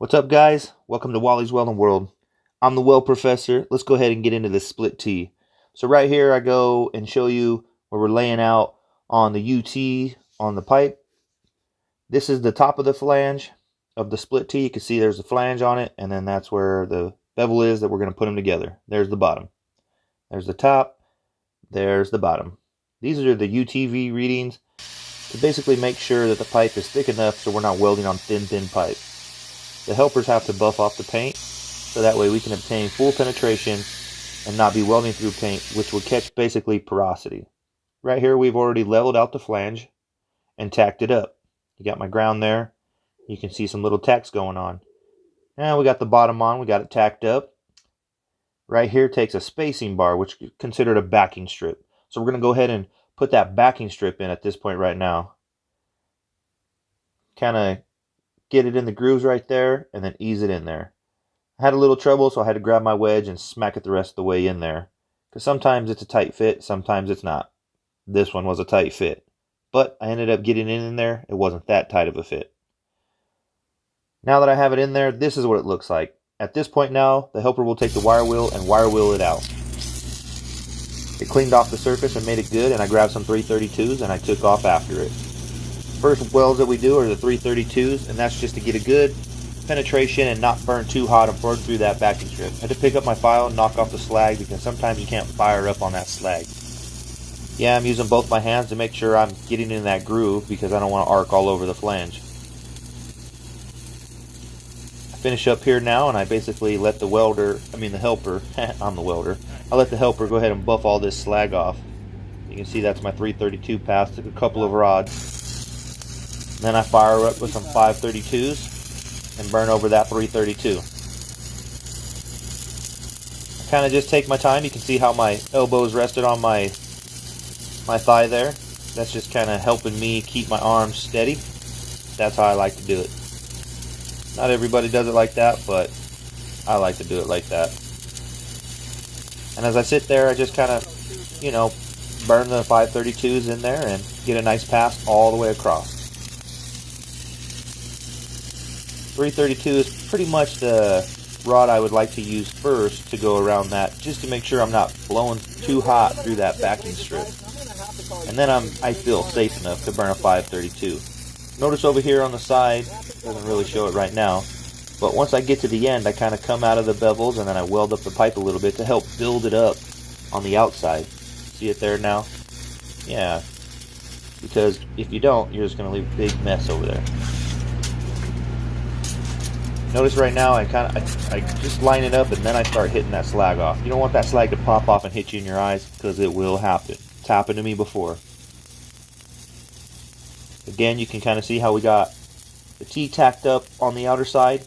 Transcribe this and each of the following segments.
What's up, guys? Welcome to Wally's Welding World. I'm the weld professor. Let's go ahead and get into this split T. So right here I go and show you where we're laying out on the UT on the pipe. This is the top of the flange of the split T. You can see there's a flange on it, and then that's where the bevel is that we're going to put them together. There's the bottom. There's the top. There's the bottom. These are the UTV readings to basically make sure that the pipe is thick enough so we're not welding on thin pipe. The helpers have to buff off the paint, so that way we can obtain full penetration and not be welding through paint, which will catch basically porosity. Right here we've already leveled out the flange and tacked it up. You got my ground there. You can see some little tacks going on. Now we got the bottom on, we got it tacked up. Right here takes a spacing bar, which is considered a backing strip. So we're going to go ahead and put that backing strip in at this point right now. Kind of get it in the grooves right there, and then ease it in there. I had a little trouble, so I had to grab my wedge and smack it the rest of the way in there. Because sometimes it's a tight fit, sometimes it's not. This one was a tight fit. But I ended up getting it in there. It wasn't that tight of a fit. Now that I have it in there, this is what it looks like. At this point now, the helper will take the wire wheel and wire wheel it out. It cleaned off the surface and made it good, and I grabbed some 332s and I took off after it. First welds that we do are the 332s, and that's just to get a good penetration and not burn too hot and burn through that backing strip. I had to pick up my file and knock off the slag because sometimes you can't fire up on that slag. Yeah, I'm using both my hands to make sure I'm getting in that groove because I don't want to arc all over the flange. I finish up here now, and I basically let the helper, I'm the welder, I let the helper go ahead and buff all this slag off. You can see that's my 332 pass, took a couple of rods. Then I fire up with some 532s and burn over that 332. I kind of just take my time. You can see how my elbows rested on my thigh there. That's just kind of helping me keep my arms steady. That's how I like to do it. Not everybody does it like that, but I like to do it like that. And as I sit there, I just kind of, burn the 532s in there and get a nice pass all the way across. 332 is pretty much the rod I would like to use first to go around that, just to make sure I'm not blowing too hot through that backing strip. And then I feel safe enough to burn a 532. Notice over here on the side, doesn't really show it right now, but once I get to the end, I kind of come out of the bevels and then I weld up the pipe a little bit to help build it up on the outside. See it there now? Yeah, because if you don't, you're just going to leave a big mess over there. Notice right now I just line it up and then I start hitting that slag off. You don't want that slag to pop off and hit you in your eyes because it will happen. It's happened to me before. Again, you can kind of see how we got the T tacked up on the outer side.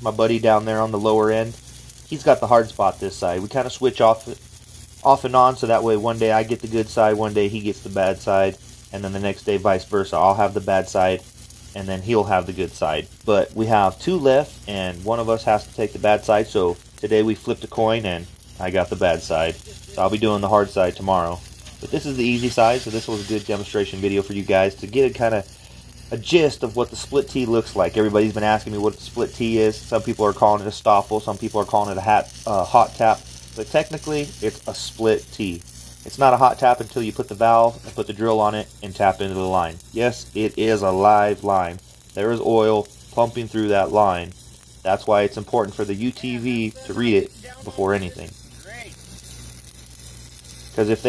My buddy down there on the lower end, he's got the hard spot this side. We kind of switch off and on, so that way one day I get the good side, one day he gets the bad side, and then the next day vice versa. I'll have the bad side and then he'll have the good side. But we have two left, and one of us has to take the bad side, so today we flipped a coin, and I got the bad side. So I'll be doing the hard side tomorrow. But this is the easy side, so this was a good demonstration video for you guys to get a gist of what the split T looks like. Everybody's been asking me what the split T is. Some people are calling it a stoffel, some people are calling it a hot tap, but technically it's a split T. It's not a hot tap until you put the valve and put the drill on it and tap into the line. Yes, it is a live line. There is oil pumping through that line. That's why it's important for the UTV to read it before anything. Because if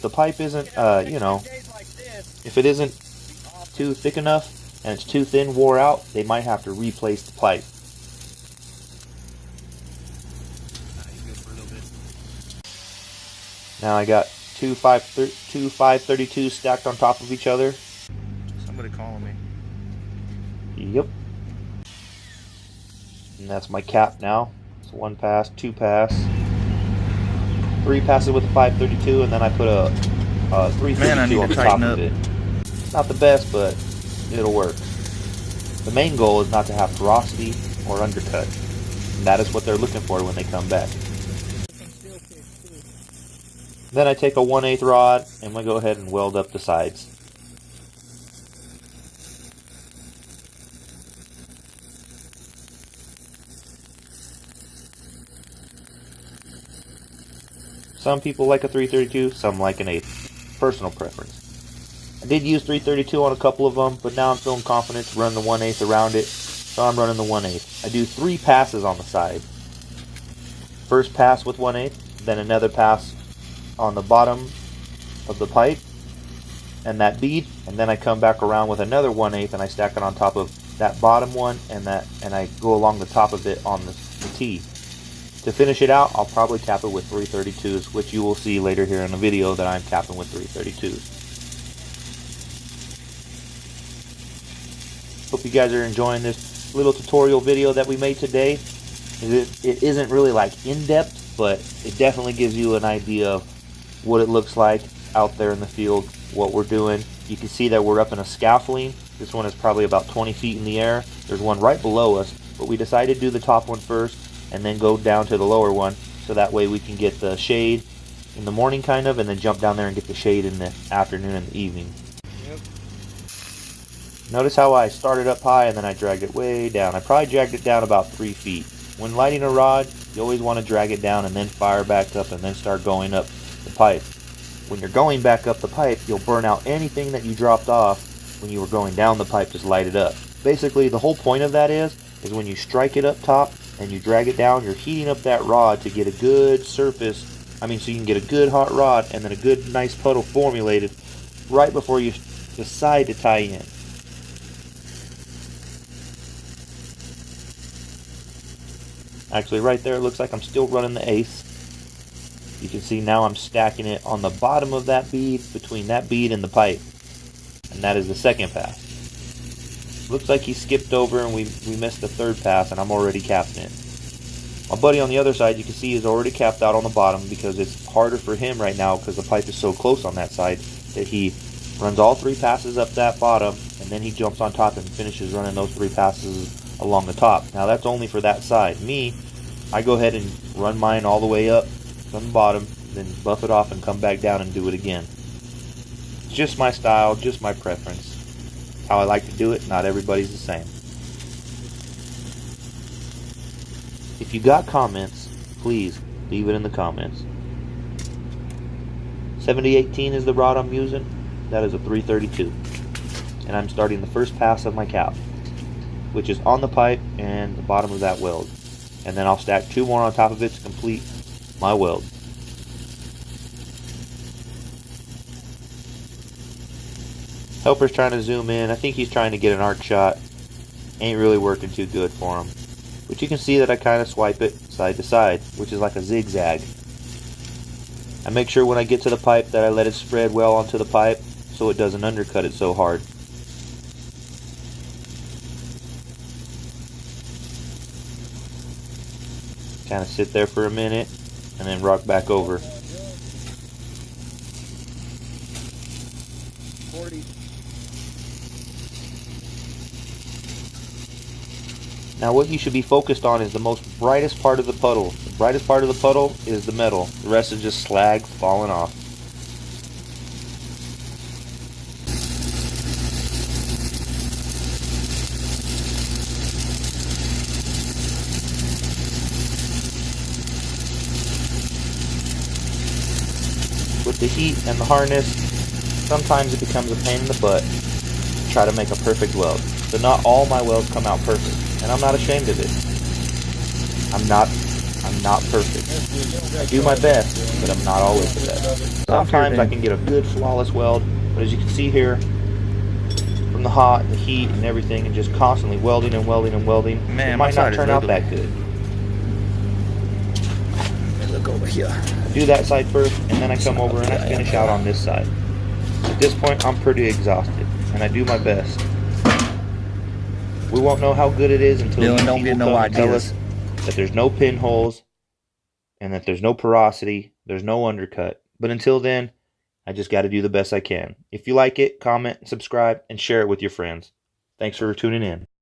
the pipe isn't, if it isn't too thick enough and it's too thin, wore out, they might have to replace the pipe. Now I got two 532s stacked on top of each other. Somebody calling me. Yep. And that's my cap now. It's one pass, two pass, three passes with a 532, and then I put a 332 on the top of it. Not the best, but it'll work. The main goal is not to have porosity or undercut. And that is what they're looking for when they come back. Then I take a 1/8 rod and we go ahead and weld up the sides. Some people like a 332, some like an 1/8. Personal preference. I did use 332 on a couple of them, but now I'm feeling confident to run the 1/8 around it, so I'm running the 1/8. I do 3 passes on the side. First pass with 1/8, then another pass on the bottom of the pipe and that bead, and then I come back around with another 1/8 and I stack it on top of that bottom one and I go along the top of it on the T. To finish it out, I'll probably cap it with 332s, which you will see later here in the video that I'm capping with 332s. Hope you guys are enjoying this little tutorial video that we made today. It isn't really like in-depth, but it definitely gives you an idea of what it looks like out there in the field, what we're doing. You can see that we're up in a scaffolding. This one is probably about 20 feet in the air. There's one right below us, but we decided to do the top one first and then go down to the lower one, so that way we can get the shade in the morning kind of, and then jump down there and get the shade in the afternoon and the evening. Yep. Notice how I started up high and then I dragged it way down. I probably dragged it down about 3 feet. When lighting a rod, you always want to drag it down and then fire back up and then start going up the pipe. When you're going back up the pipe, you'll burn out anything that you dropped off when you were going down the pipe. Just light it up. Basically, the whole point of that is when you strike it up top and you drag it down, you're heating up that rod to get a good surface. So you can get a good hot rod and then a good nice puddle formulated right before you decide to tie in. Actually, right there, it looks like I'm still running the ace. You can see now I'm stacking it on the bottom of that bead, between that bead and the pipe. And that is the second pass. Looks like he skipped over and we missed the third pass, and I'm already capping it. My buddy on the other side, you can see, is already capped out on the bottom because it's harder for him right now because the pipe is so close on that side that he runs all 3 passes up that bottom, and then he jumps on top and finishes running those 3 passes along the top. Now that's only for that side. Me, I go ahead and run mine all the way up from the bottom, then buff it off and come back down and do it again. It's just my style, just my preference. How I like to do it, not everybody's the same. If you got comments, please leave it in the comments. 7018 is the rod I'm using. That is a 332. And I'm starting the first pass of my cap, which is on the pipe and the bottom of that weld. And then I'll stack 2 more on top of it to complete my weld. Helper's trying to zoom in. I think he's trying to get an arc shot. Ain't really working too good for him. But you can see that I kind of swipe it side to side, which is like a zigzag. I make sure when I get to the pipe that I let it spread well onto the pipe so it doesn't undercut it so hard. Kind of sit there for a minute and then rock back over. 40. Now what you should be focused on is the most brightest part of the puddle. The brightest part of the puddle is the metal. The rest is just slag falling off. With the heat and the harness, sometimes it becomes a pain in the butt to try to make a perfect weld. So not all my welds come out perfect, and I'm not ashamed of it. I'm not perfect. I do my best, but I'm not always the best. Sometimes I can get a good flawless weld, but as you can see here, from the hot and the heat and everything, and just constantly welding and welding and welding, it might not turn out that good. Look over here. I do that side first, and then I come over and I finish out on this side. At this point, I'm pretty exhausted, and I do my best. We won't know how good it is until people come and tell us that there's no pinholes and that there's no porosity, there's no undercut. But until then, I just got to do the best I can. If you like it, comment, subscribe, and share it with your friends. Thanks for tuning in.